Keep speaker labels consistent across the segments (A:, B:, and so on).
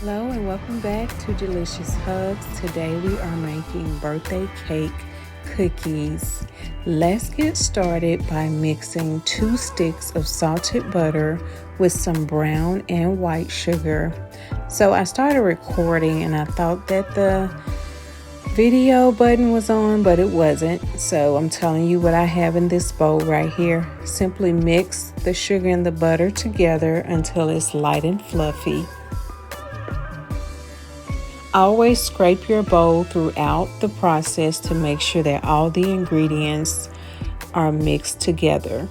A: Hello and welcome back to Delicious Hugs. Today we are making birthday cake cookies. Let's get started by mixing 2 sticks of salted butter with some brown and white sugar. So I started recording and I thought that the video button was on, but it wasn't. So I'm telling you what I have in this bowl right here. Simply mix the sugar and the butter together until it's light and fluffy. Always scrape your bowl throughout the process to make sure that all the ingredients are mixed together.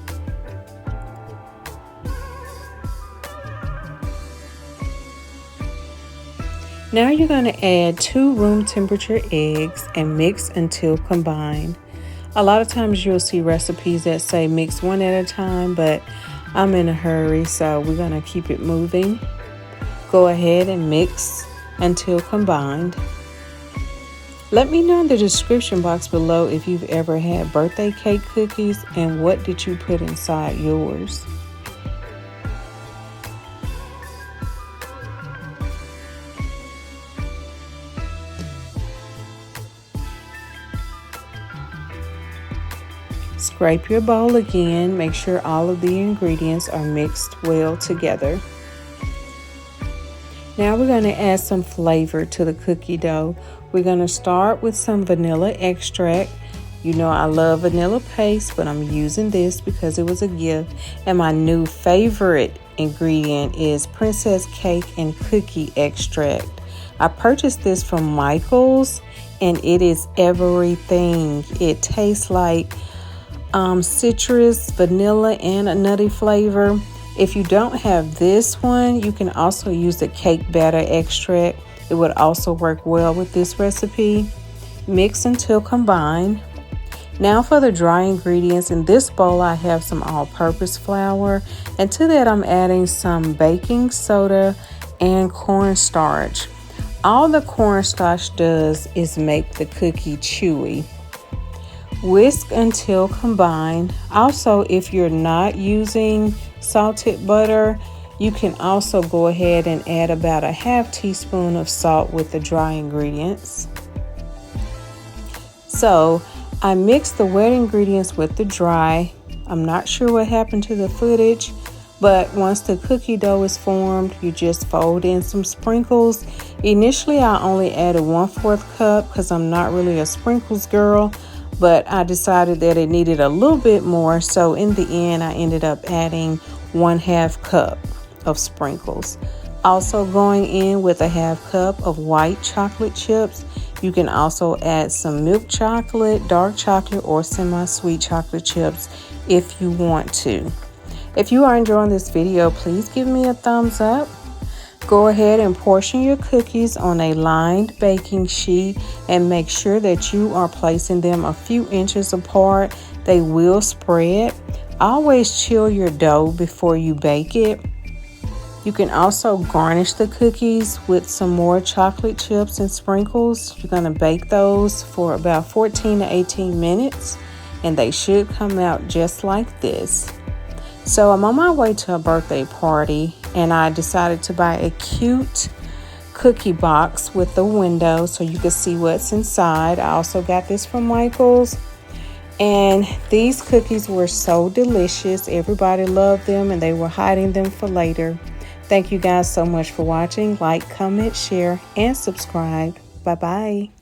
A: Now you're going to add 2 room temperature eggs and mix until combined. A lot of times you'll see recipes that say mix one at a time, but I'm in a hurry, so we're going to keep it moving. Go ahead and mix until combined. Let me know in the description box below if you've ever had birthday cake cookies and what did you put inside yours. Scrape your bowl again. Make sure all of the ingredients are mixed well together. Now we're going to add some flavor to the cookie dough. We're going to start with some vanilla extract. You know I love vanilla paste, but I'm using this because it was a gift. And my new favorite ingredient is princess cake and cookie extract. I purchased this from Michael's and it is everything. It tastes like citrus, vanilla, and a nutty flavor. If you don't have this one, you can also use the cake batter extract. It would also work well with this recipe. Mix until combined. Now for the dry ingredients. In this bowl, I have some all-purpose flour. And to that, I'm adding some baking soda and cornstarch. All the cornstarch does is make the cookie chewy. Whisk until combined. Also, if you're not using salted butter, you can also go ahead and add about a half teaspoon of salt with the dry ingredients. So I mixed the wet ingredients with the dry. I'm not sure what happened to the footage, but once the cookie dough is formed, you just fold in some sprinkles. Initially I only added 1/4 cup because I'm not really a sprinkles girl, but I decided that it needed a little bit more, so in the end I ended up adding 1/2 cup of sprinkles. Also going in with a 1/2 cup of white chocolate chips. You can also add some milk chocolate, dark chocolate, or semi-sweet chocolate chips if you want to. If you are enjoying this video, please give me a thumbs up. Go ahead and portion your cookies on a lined baking sheet and make sure that you are placing them a few inches apart. They will spread. Always chill your dough before you bake it. You can also garnish the cookies with some more chocolate chips and sprinkles. You're going to bake those for about 14 to 18 minutes and they should come out just like this. So I'm on my way to a birthday party and I decided to buy a cute cookie box with a window so you can see what's inside. I also got this from Michael's and these cookies were so delicious. Everybody loved them and they were hiding them for later. Thank you guys so much for watching. Like, comment, share, and subscribe. Bye-bye.